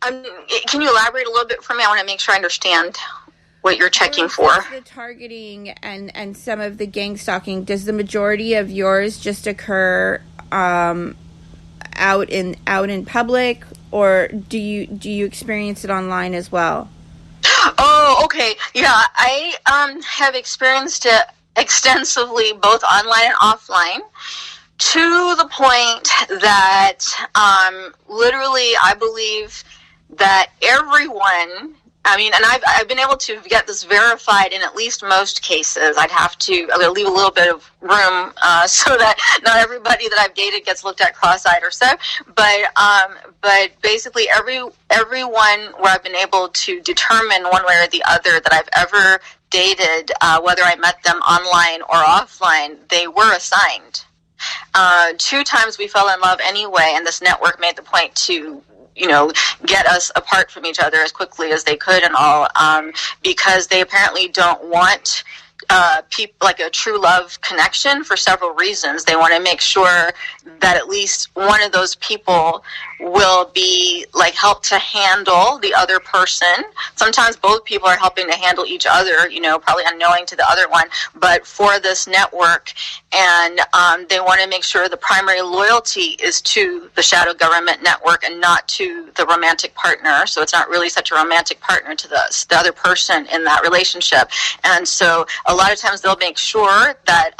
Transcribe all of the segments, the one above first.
Can you elaborate a little bit for me? I want to make sure I understand what you're checking for. The targeting and some of the gang stalking, does the majority of yours just occur out in public, or do you experience it online as well? Oh, okay. Yeah, I have experienced it extensively, both online and offline, to the point that literally I believe that everyone, and I've been able to get this verified in at least most cases. I'll leave a little bit of room so that not everybody that I've dated gets looked at cross-eyed or so. But basically everyone where I've been able to determine one way or the other that I've ever dated, whether I met them online or offline, they were assigned. 2 times we fell in love anyway, and this network made the point to get us apart from each other as quickly as they could and all, because they apparently don't want people like a true love connection for several reasons. They want to make sure that at least one of those people will be like help to handle the other person. Sometimes both people are helping to handle each other, probably unknowing to the other one, but for this network. And they want to make sure the primary loyalty is to the shadow government network and not to the romantic partner. So it's not really such a romantic partner to the other person in that relationship. And so a lot of times they'll make sure that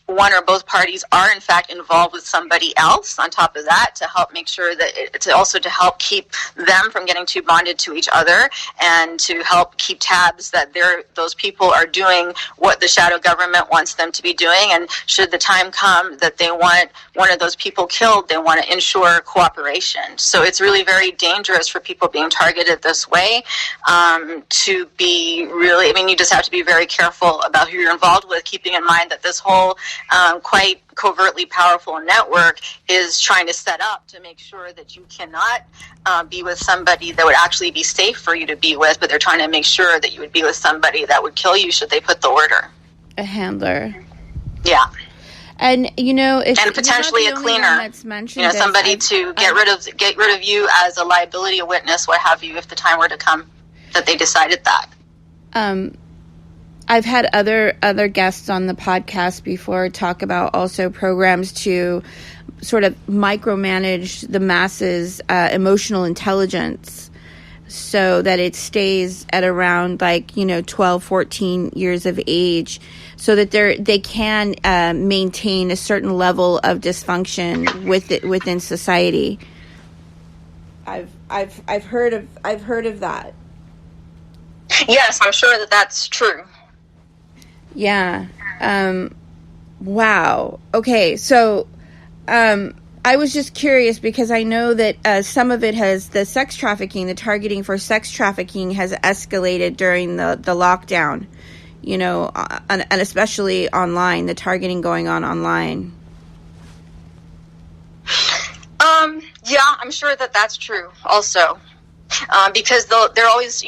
one or both parties are in fact involved with somebody else on top of that, to help make sure that it's also to help keep them from getting too bonded to each other, and to help keep tabs that those people are doing what the shadow government wants them to be doing. And should the time come that they want one of those people killed, they want to ensure cooperation. So it's really very dangerous for people being targeted this way, to be really, you just have to be very careful about who you're involved with, keeping in mind that this whole quite covertly powerful network is trying to set up to make sure that you cannot be with somebody that would actually be safe for you to be with, but they're trying to make sure that you would be with somebody that would kill you should they put the order. A handler. Yeah. And and potentially a cleaner, somebody to get rid of you as a liability, a witness, what have you, if the time were to come that they decided that. I've had other guests on the podcast before talk about also programs to sort of micromanage the masses' emotional intelligence so that it stays at around 12, 14 years of age, so that they can maintain a certain level of dysfunction within society. I've heard of that. Yes, I'm sure that's true. Yeah. Wow. Okay. So, I was just curious because I know that some of it the sex trafficking, the targeting for sex trafficking has escalated during the lockdown, and especially online, the targeting going on online. Yeah, I'm sure that's true also, because they're always,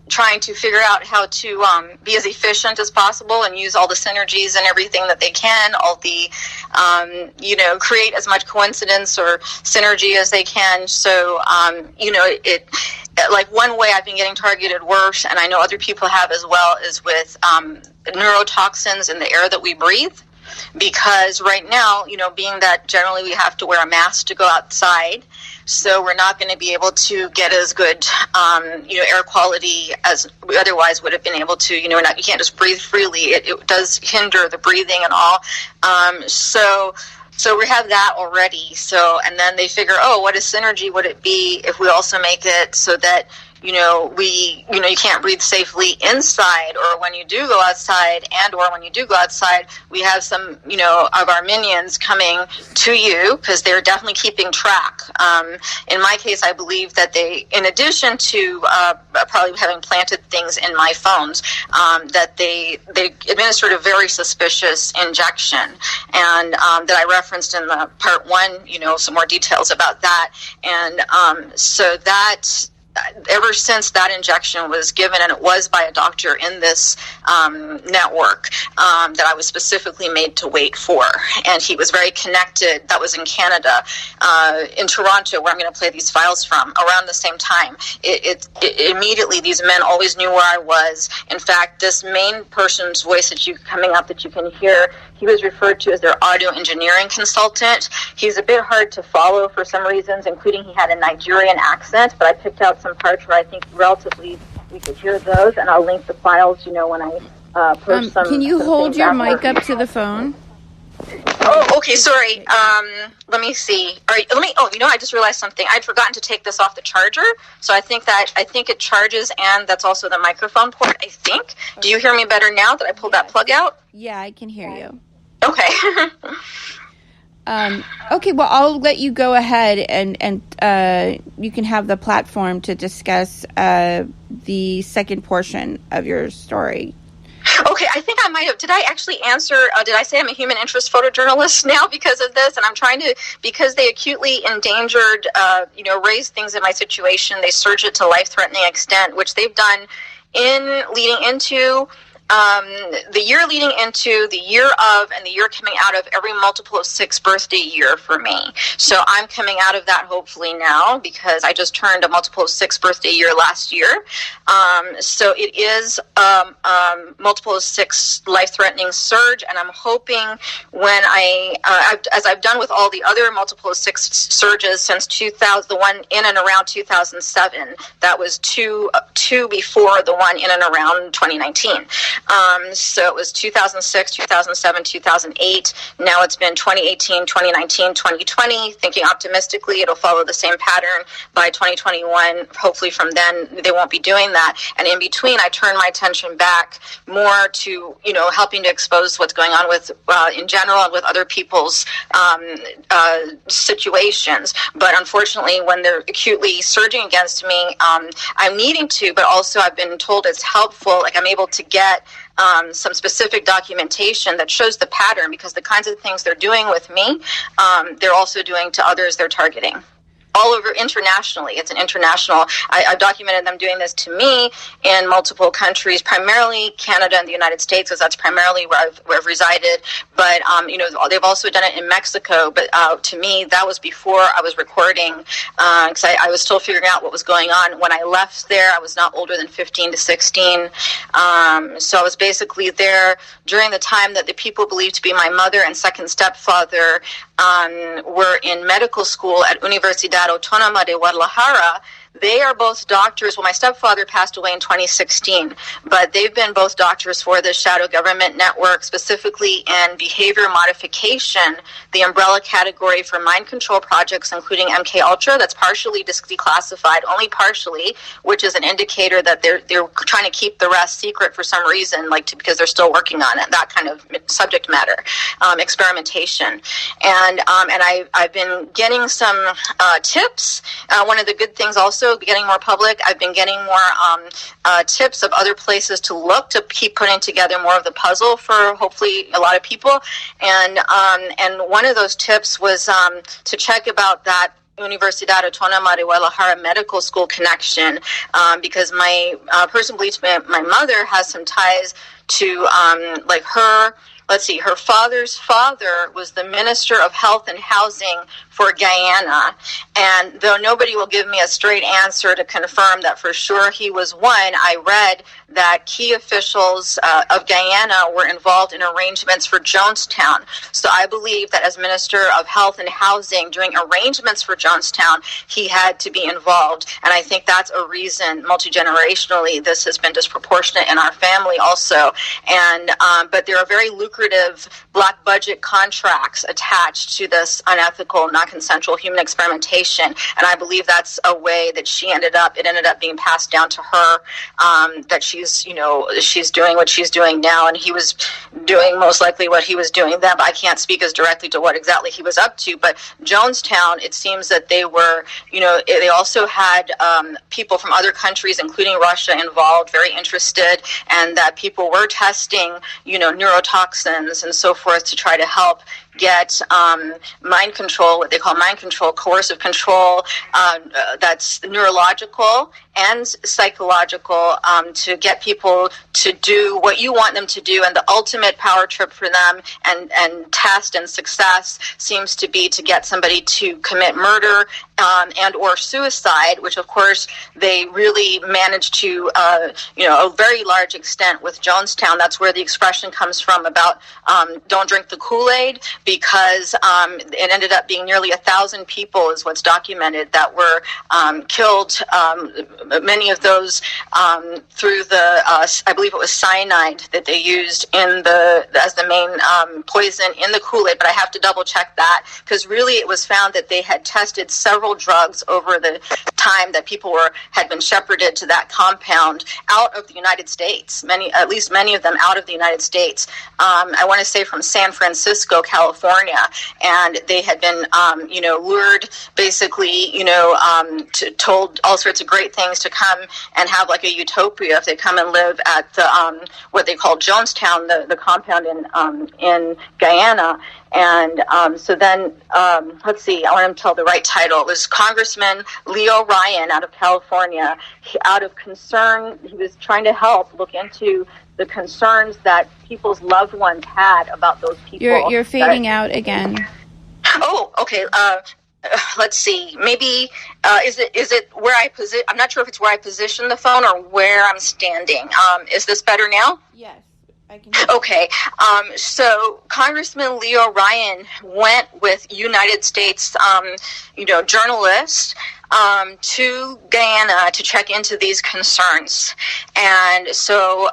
trying to figure out how to be as efficient as possible and use all the synergies and everything that they can, all the, create as much coincidence or synergy as they can. So, like one way I've been getting targeted worse, and I know other people have as well, is with neurotoxins in the air that we breathe. Because right now, being that generally we have to wear a mask to go outside, so we're not going to be able to get as good, air quality as we otherwise would have been able to. You can't just breathe freely. It does hinder the breathing and all. So we have that already. So, and then they figure, what a synergy would it be if we also make it so that, you can't breathe safely inside, or when you do go outside, or when you do go outside, we have some, of our minions coming to you, because they're definitely keeping track. In my case, I believe that they, in addition to probably having planted things in my phones, that they administered a very suspicious injection, and that I referenced in the part 1, some more details about that. And so that ever since that injection was given, and it was by a doctor in this network that I was specifically made to wait for, and he was very connected. That was in Canada, in Toronto, where I'm going to play these files from, around the same time. It immediately, these men always knew where I was. In fact, this main person's voice that you coming up that you can hear, he was referred to as their audio engineering consultant. He's a bit hard to follow for some reasons, including he had a Nigerian accent, but I picked out some parts where I think relatively we could hear those, and I'll link the files, when I post some. Can you hold your mic up to the phone? Oh, okay, sorry. Let me see. All right, I just realized something. I'd forgotten to take this off the charger, so I think it charges, and that's also the microphone port, I think. Okay. Do you hear me better now that I pulled that plug out? Yeah, I can hear you. Okay. Okay, well, I'll let you go ahead and you can have the platform to discuss the second portion of your story. Okay, I think I might have. Did I actually answer? Did I say I'm a human interest photojournalist now because of this? And I'm trying to, because they acutely endangered, raised things in my situation. They surged it to life-threatening extent, which they've done leading into the year leading into, the year of, and the year coming out of every multiple of 6 birthday year for me. So I'm coming out of that hopefully now because I just turned a multiple of 6 birthday year last year. So it is multiple of 6 life-threatening surge, and I'm hoping when as I've done with all the other multiple of 6 surges since 2000, the one in and around 2007, that was two before the one in and around 2019. So it was 2006, 2007, 2008. Now it's been 2018, 2019, 2020. Thinking optimistically, it'll follow the same pattern by 2021. Hopefully from then, they won't be doing that. And in between, I turn my attention back more to, helping to expose what's going on with, in general and with other people's situations. But unfortunately, when they're acutely surging against me, I'm needing to, but also I've been told it's helpful. Like I'm able to get some specific documentation that shows the pattern, because the kinds of things they're doing with me, they're also doing to others they're targeting. All over internationally. It's an international. I've documented them doing this to me in multiple countries, primarily Canada and the United States, because that's primarily where I've resided. But they've also done it in Mexico. But to me, that was before I was recording, because I was still figuring out what was going on. When I left there, I was not older than 15 to 16. So I was basically there during the time that the people believed to be my mother and second stepfather were in medical school at Universidad Autónoma de Guadalajara. They are both doctors. Well, my stepfather passed away in 2016, but they've been both doctors for the shadow government network, specifically in behavior modification, the umbrella category for mind control projects, including MK Ultra. That's partially declassified, only partially, which is an indicator that they're trying to keep the rest secret for some reason, because they're still working on it. That kind of subject matter, experimentation, and I've been getting some tips. One of the good things also, getting more public, I've been getting more tips of other places to look to keep putting together more of the puzzle for hopefully a lot of people. And one of those tips was to check about that Universidad Autónoma de Guadalajara medical school connection, because my person believes my mother has some ties to her. Let's see, her father's father was the Minister of Health and Housing for Guyana, and though nobody will give me a straight answer to confirm that for sure he was one, I read that key officials of Guyana were involved in arrangements for Jonestown. So I believe that as Minister of Health and Housing, during arrangements for Jonestown, he had to be involved, and I think that's a reason, multi-generationally, this has been disproportionate in our family also. And but there are very lucrative black budget contracts attached to this unethical, non-consensual human experimentation, and I believe that's a way that it ended up being passed down to her, that she's doing what she's doing now, and he was doing most likely what he was doing then, but I can't speak as directly to what exactly he was up to. But Jonestown, it seems that they were, they also had people from other countries, including Russia, involved, very interested, and that people were testing, neurotoxins and so forth to try to help get mind control, what they call mind control, coercive control, that's neurological and psychological, to get people to do what you want them to do. And the ultimate power trip for them and test and success seems to be to get somebody to commit murder and or suicide, which of course they really managed to, a very large extent with Jonestown. That's where the expression comes from about don't drink the Kool-Aid, because it ended up being nearly 1,000 people is what's documented that were killed. Many of those through the, I believe it was cyanide that they used as the main poison in the Kool-Aid, but I have to double check that, because really it was found that they had tested several drugs over the time that people had been shepherded to that compound out of the United States, at least many of them out of the United States. I want to say from San Francisco, California, and they had been, lured, basically, told all sorts of great things to come and have like a utopia if they come and live at the what they call Jonestown, the compound in Guyana. And so then, let's see, I want to tell the right title. It was Congressman Leo Ryan out of California. Out of concern, he was trying to help look into the concerns that people's loved ones had about those people. You're fading out again. Oh, okay. Let's see. Maybe is it where I position? I'm not sure if it's where I position the phone or where I'm standing. Is this better now? Yes. Okay, so Congressman Leo Ryan went with United States, journalists to Guyana to check into these concerns. And so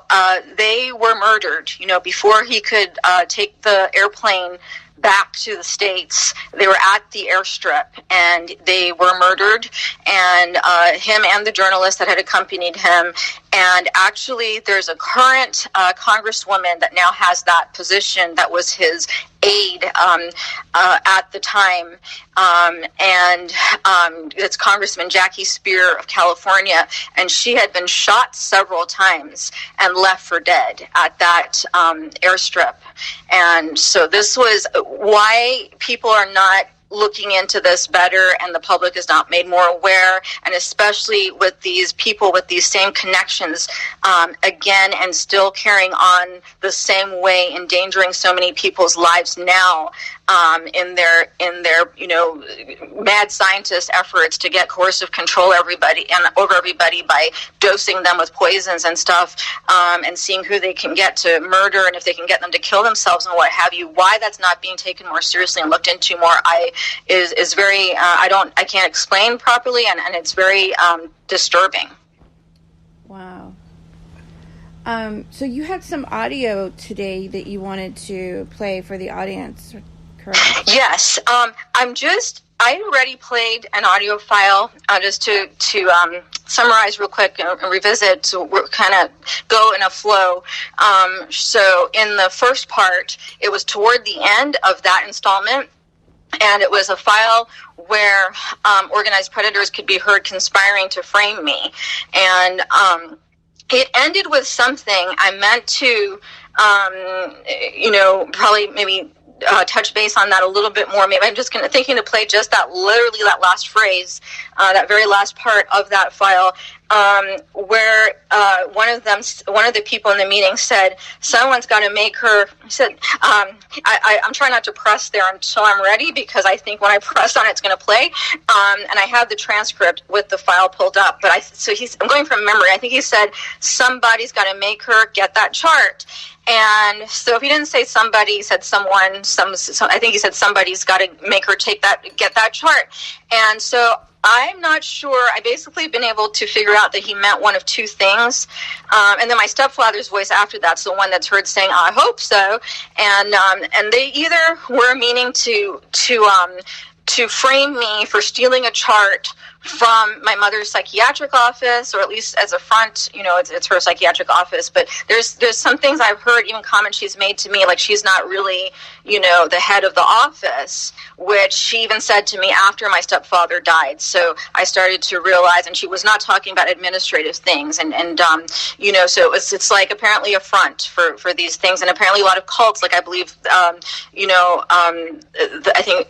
they were murdered, before he could take the airplane back to the States. They were at the airstrip and they were murdered, and him and the journalist that had accompanied him. And actually there's a current congresswoman that now has that position that was his aide at the time, and it's Congressman Jackie Spear of California, and she had been shot several times and left for dead at that airstrip. And so this was why people are not looking into this better, and the public is not made more aware, and especially with these people with these same connections, again, and still carrying on the same way, endangering so many people's lives now, in their mad scientist efforts to get coercive control over everybody by dosing them with poisons and stuff, and seeing who they can get to murder, and if they can get them to kill themselves and what have you. Why that's not being taken more seriously and looked into more is very I can't explain properly, and it's very disturbing. Wow. So you had some audio today that you wanted to play for the audience, correct? Yes. I already played an audio file just to summarize real quick and revisit, so we're kind of go in a flow. So in the first part, it was toward the end of that installment, and it was a file where organized predators could be heard conspiring to frame me. And it ended with something I meant to, probably maybe touch base on that a little bit more. Maybe I'm just thinking to play just literally that last phrase, that very last part of that file, where one of the people in the meeting said, someone's got to make her, he said, I'm trying not to press there until I'm ready, because I think when I press on it's going to play, and I have the transcript with the file pulled up, but I'm going from memory. I think he said, somebody's got to make her get that chart. And so if he didn't say somebody, he said someone, I think he said somebody's got to make her get that chart. And so I'm not sure. I basically been able to figure out that he meant one of two things. And then my stepfather's voice after that's the one that's heard saying, I hope so. And they either were meaning to frame me for stealing a chart from my mother's psychiatric office, or at least as a front, it's her psychiatric office. But there's some things I've heard, even comments she's made to me, like she's not really, the head of the office, which she even said to me after my stepfather died. So I started to realize, and she was not talking about administrative things, and so it's like apparently a front for these things, and apparently a lot of cults, like I believe, I think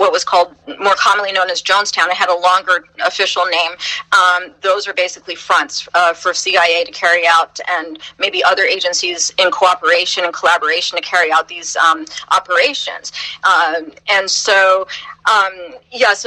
what was called more commonly known as Jonestown, it had a longer official name. Those are basically fronts for CIA to carry out, and maybe other agencies in cooperation and collaboration to carry out these operations. And so, so